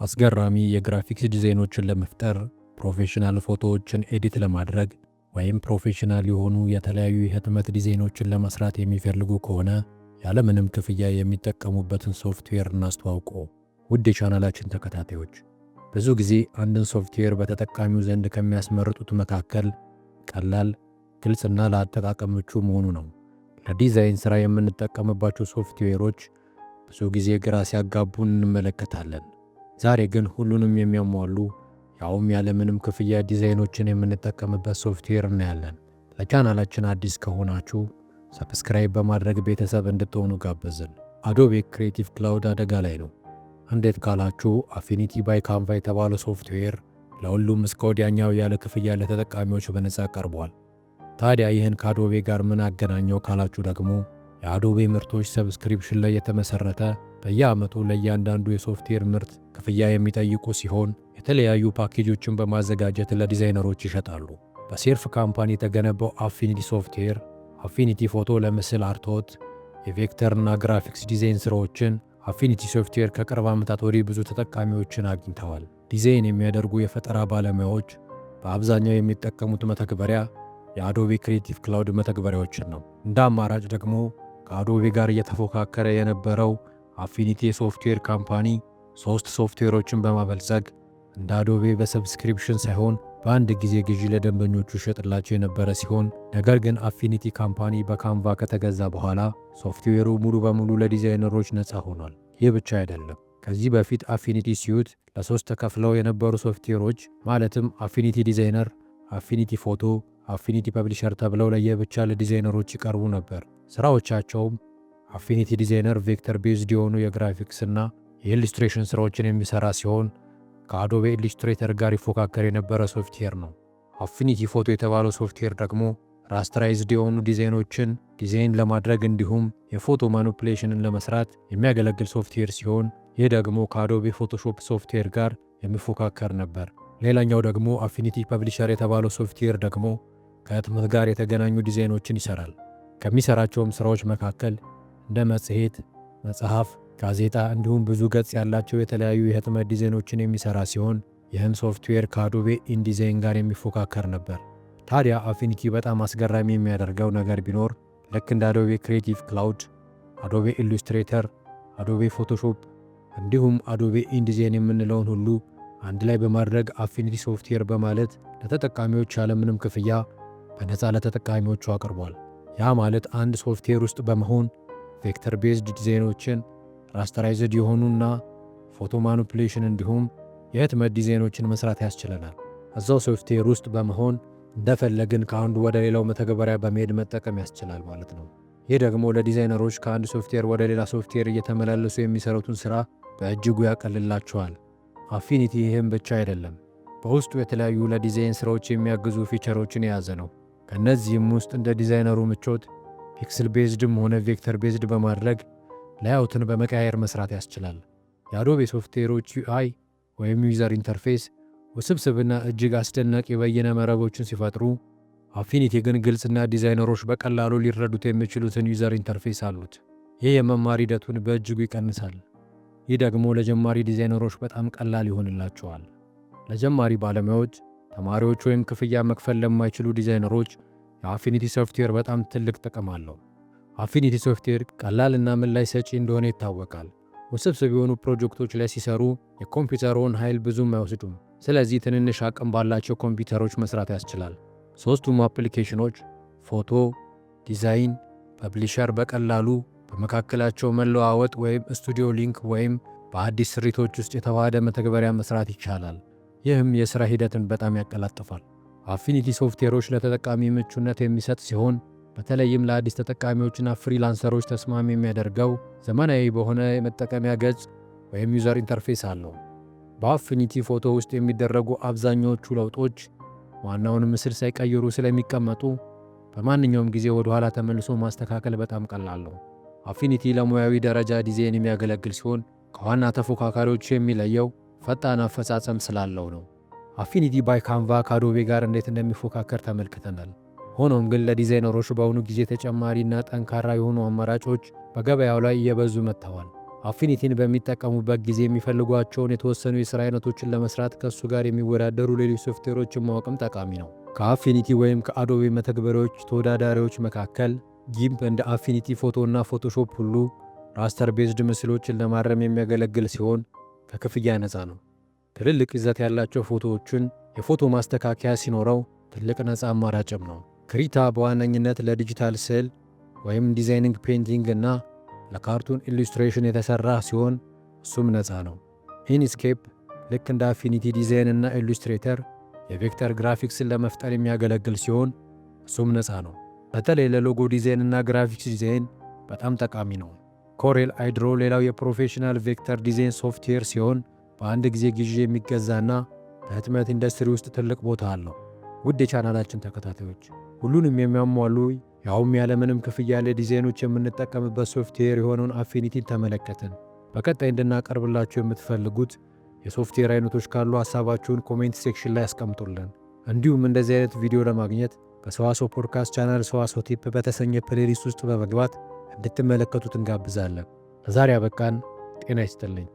አስገራሚ የግራፊክስ ዲዛይኖችን ለመፍጠር ፕሮፌሽናል ፎቶዎችን ኤዲት ለማድረግ ወይም ፕሮፌሽናል የሆኑ የተለያዩ የህትመት ዲዛይኖችን ለመስራት የሚፈልጉ ከሆነ ያለምንም ክፍያ የሚጠቀሙበትን ሶፍትዌር እናስተዋውቆ። ውድ የቻናላችን ተከታታዮች፣ ብዙ ጊዜ አንድን ሶፍትዌር በተጠቃሚው ዘንድ ከሚያስመርጡት መካከል ቀላል፣ ግልጽና ለአጠቃቀም ምቹ መሆኑ ነው። ለዲዛይን ሥራ የምንጠቀምባቸው ሶፍትዌሮች ብዙ ጊዜ ግራ ሲያጋቡን እንመለከታለን። ዛሬ ግን ሁሉንም የሚያሟሉ ያውም ያለምንም ክፍያ ዲዛይኖችን የምንጠቀምበት ሶፍትዌር እናያለን። ለቻናላችን አዲስ ከሆናችሁ ሰብስክራይብ በማድረግ ቤተሰብ እንድትሆኑ ጋበዝን። አዶቤ ክሬቲቭ ክላውድ አደጋ ላይ ነው። እንዴት ካላችሁ አፊኒቲ ባይ ካንቫ የተባለው ሶፍትዌር ለሁሉም እስከ ወዲያኛው ያለ ክፍያ ለተጠቃሚዎች በነፃ ቀርቧል። ታዲያ ይህን ከአዶቤ ጋር ምን አገናኘው ካላችሁ ደግሞ የአዶቤ ምርቶች ሰብስክሪፕሽን ላይ የተመሰረተ በየዓመቱ ለእያንዳንዱ የሶፍትዌር ምርት ክፍያ የሚጠይቁ ሲሆን የተለያዩ ፓኬጆችን በማዘጋጀት ለዲዛይነሮች ይሸጣሉ። በሴርፍ ካምፓኒ የተገነባው አፊኒቲ ሶፍትዌር አፊኒቲ ፎቶ ለምስል አርትዖት፣ የቬክተርና ግራፊክስ ዲዛይን ስራዎችን አፊኒቲ ሶፍትዌር ከቅርብ ዓመታት ወዲህ ብዙ ተጠቃሚዎችን አግኝተዋል። ዲዛይን የሚያደርጉ የፈጠራ ባለሙያዎች በአብዛኛው የሚጠቀሙት መተግበሪያ የአዶቤ ክሬቲቭ ክላውድ መተግበሪያዎችን ነው። እንደ አማራጭ ደግሞ ከአዶቤ ጋር እየተፎካከረ የነበረው አፊኒቲ የሶፍትዌር ካምፓኒ 3 ሶፍትዌሮችን በማበልጸግ እንደ አዶቤ በሰብስክሪፕሽን ሳይሆን በአንድ ጊዜ ግዢ ለደንበኞቹ ይሸጥላቸው የነበረ ሲሆን፣ ነገር ግን አፊኒቲ ካምፓኒ በካንቫ ከተገዛ በኋላ ሶፍትዌሩ ሙሉ በሙሉ ለዲዛይነሮች ነፃ ሆኗል። ይህ ብቻ አይደለም። ከዚህ በፊት አፊኒቲ ሲዩት ለ3 ተከፍለው የነበሩ ሶፍትዌሮች ማለትም አፊኒቲ ዲዛይነር፣ አፊኒቲ ፎቶ፣ አፊኒቲ ፐብሊሸር ተብለው ለየብቻ ለዲዛይነሮች ይቀርቡ ነበር። ስራዎቻቸውም አፊኒቲ ዲዛይነር ቬክተር ቤዝድ የሆኑ የግራፊክስና የኢሉስትሬሽን ስራዎችን የሚሰራ ሲሆን ከአዶቤ ኢሉስትሬተር ጋር ይፎካከር የነበረ ሶፍትዌር ነው። አፊኒቲ ፎቶ የተባለው ሶፍትዌር ደግሞ ራስተራይዝድ የሆኑ ዲዛይኖችን ዲዛይን ለማድረግ እንዲሁም የፎቶ ማኒፑሌሽንን ለመስራት የሚያገለግል ሶፍትዌር ሲሆን ይህ ደግሞ ከአዶቤ ፎቶሾፕ ሶፍትዌር ጋር የሚፎካከር ነበር። ሌላኛው ደግሞ አፊኒቲ ፐብሊሸር የተባለው ሶፍትዌር ደግሞ ከህትመት ጋር የተገናኙ ዲዛይኖችን ይሰራል። ከሚሰራቸውም ስራዎች መካከል እንደ መጽሔት፣ መጽሐፍ፣ ጋዜጣ እንዲሁም ብዙ ገጽ ያላቸው የተለያዩ የህትመት ዲዛይኖችን የሚሰራ ሲሆን ይህም ሶፍትዌር ከአዶቤ ኢንዲዛይን ጋር የሚፎካከር ነበር። ታዲያ አፊኒቲ በጣም አስገራሚ የሚያደርገው ነገር ቢኖር ልክ እንደ አዶቤ ክሬቲቭ ክላውድ፣ አዶቤ ኢሉስትሬተር፣ አዶቤ ፎቶሾፕ እንዲሁም አዶቤ ኢንዲዛይን የምንለውን ሁሉ አንድ ላይ በማድረግ አፊኒቲ ሶፍትዌር በማለት ለተጠቃሚዎች ያለምንም ክፍያ በነፃ ለተጠቃሚዎቹ አቅርቧል። ያ ማለት አንድ ሶፍትዌር ውስጥ በመሆን ቬክተር ቤዝድ ዲዛይኖችን፣ ራስተራይዝድ የሆኑና ፎቶ ማኒፑሌሽን እንዲሁም የህትመት ዲዛይኖችን መስራት ያስችለናል። እዛው ሶፍትዌር ውስጥ በመሆን እንደፈለግን ከአንዱ ወደ ሌላው መተግበሪያ በመሄድ መጠቀም ያስችላል ማለት ነው። ይህ ደግሞ ለዲዛይነሮች ከአንድ ሶፍትዌር ወደ ሌላ ሶፍትዌር እየተመላለሱ የሚሰሩትን ሥራ በእጅጉ ያቀልላቸዋል። አፊኒቲ ይህም ብቻ አይደለም፣ በውስጡ የተለያዩ ለዲዛይን ሥራዎች የሚያግዙ ፊቸሮችን የያዘ ነው። ከእነዚህም ውስጥ እንደ ዲዛይነሩ ምቾት ፒክስል ቤዝድም ሆነ ቬክተር ቤዝድ በማድረግ ላይአውትን በመቀያየር መስራት ያስችላል። የአዶቤ ሶፍትዌሮች ዩአይ ወይም ዩዘር ኢንተርፌስ ውስብስብና እጅግ አስደናቂ በይነ መረቦችን ሲፈጥሩ፣ አፊኒቲ ግን ግልጽና ዲዛይነሮች በቀላሉ ሊረዱት የሚችሉትን ዩዘር ኢንተርፌስ አሉት። ይህ የመማር ሂደቱን በእጅጉ ይቀንሳል። ይህ ደግሞ ለጀማሪ ዲዛይነሮች በጣም ቀላል ይሆንላቸዋል። ለጀማሪ ባለሙያዎች፣ ተማሪዎች ወይም ክፍያ መክፈል ለማይችሉ ዲዛይነሮች የአፊኒቲ ሶፍትዌር በጣም ትልቅ ጥቅም አለው። አፊኒቲ ሶፍትዌር ቀላልና ምላሽ ሰጪ እንደሆነ ይታወቃል። ውስብስብ የሆኑ ፕሮጀክቶች ላይ ሲሰሩ የኮምፒውተሩን ኃይል ብዙም አይወስዱም። ስለዚህ ትንንሽ አቅም ባላቸው ኮምፒውተሮች መስራት ያስችላል። ሦስቱም አፕሊኬሽኖች ፎቶ፣ ዲዛይን፣ ፐብሊሸር በቀላሉ በመካከላቸው መለዋወጥ ወይም ስቱዲዮ ሊንክ ወይም በአዲስ ስሪቶች ውስጥ የተዋሃደ መተግበሪያ መስራት ይቻላል። ይህም የሥራ ሂደትን በጣም ያቀላጥፋል። አፊኒቲ ሶፍትዌሮች ለተጠቃሚ ምቹነት የሚሰጥ ሲሆን በተለይም ለአዲስ ተጠቃሚዎችና ፍሪላንሰሮች ተስማሚ የሚያደርገው ዘመናዊ በሆነ የመጠቀሚያ ገጽ ወይም ዩዘር ኢንተርፌስ አለው። በአፊኒቲ ፎቶ ውስጥ የሚደረጉ አብዛኛዎቹ ለውጦች ዋናውን ምስል ሳይቀይሩ ስለሚቀመጡ በማንኛውም ጊዜ ወደ ኋላ ተመልሶ ማስተካከል በጣም ቀላል ነው። አፊኒቲ ለሙያዊ ደረጃ ዲዛይን የሚያገለግል ሲሆን ከዋና ተፎካካሪዎቹ የሚለየው ፈጣን አፈጻጸም ስላለው ነው። አፊኒቲ ባይ ካንቫ ከአዶቤ ጋር እንዴት እንደሚፎካከር ተመልክተናል። ሆኖም ግን ለዲዛይነሮች በአሁኑ ጊዜ ተጨማሪና ጠንካራ የሆኑ አማራጮች በገበያው ላይ እየበዙ መጥተዋል። አፊኒቲን በሚጠቀሙበት ጊዜ የሚፈልጓቸውን የተወሰኑ የሥራ አይነቶችን ለመስራት ከእሱ ጋር የሚወዳደሩ ሌሎች ሶፍትዌሮችን ማወቅም ጠቃሚ ነው። ከአፊኒቲ ወይም ከአዶቤ መተግበሪያዎች ተወዳዳሪዎች መካከል ጊምፕ እንደ አፊኒቲ ፎቶ እና ፎቶሾፕ ሁሉ ራስተር ቤዝድ ምስሎችን ለማረም የሚያገለግል ሲሆን ከክፍያ ነፃ ነው። ትልልቅ ይዘት ያላቸው ፎቶዎችን የፎቶ ማስተካከያ ሲኖረው ትልቅ ነፃ አማራጭም ነው። ክሪታ በዋነኝነት ለዲጂታል ስዕል ወይም ዲዛይኒንግ ፔይንቲንግ እና ለካርቱን ኢሉስትሬሽን የተሰራ ሲሆን እሱም ነፃ ነው። ኢንስኬፕ ልክ እንደ አፊኒቲ ዲዛይን እና ኢሉስትሬተር የቬክተር ግራፊክስን ለመፍጠር የሚያገለግል ሲሆን እሱም ነፃ ነው። በተለይ ለሎጎ ዲዛይን እና ግራፊክስ ዲዛይን በጣም ጠቃሚ ነው። ኮሬል አይድሮ ሌላው የፕሮፌሽናል ቬክተር ዲዛይን ሶፍትዌር ሲሆን በአንድ ጊዜ ግዢ የሚገዛና በህትመት ኢንዱስትሪ ውስጥ ትልቅ ቦታ አለው። ውድ የቻናላችን ተከታታዮች ሁሉንም የሚያሟሉ ያውም ያለምንም ክፍያ ለዲዛይኖች የምንጠቀምበት ሶፍትዌር የሆነውን አፊኒቲን ተመለከትን። በቀጣይ እንድናቀርብላችሁ የምትፈልጉት የሶፍትዌር አይነቶች ካሉ ሐሳባችሁን ኮሜንት ሴክሽን ላይ አስቀምጡልን። እንዲሁም እንደዚህ አይነት ቪዲዮ ለማግኘት በሰዋስው ፖድካስት ቻናል ሰዋስው ቲፕ በተሰኘ ፕሌሊስት ውስጥ በመግባት እንድትመለከቱት እንጋብዛለን። ለዛሬ አበቃን። ጤና ይስጥልኝ።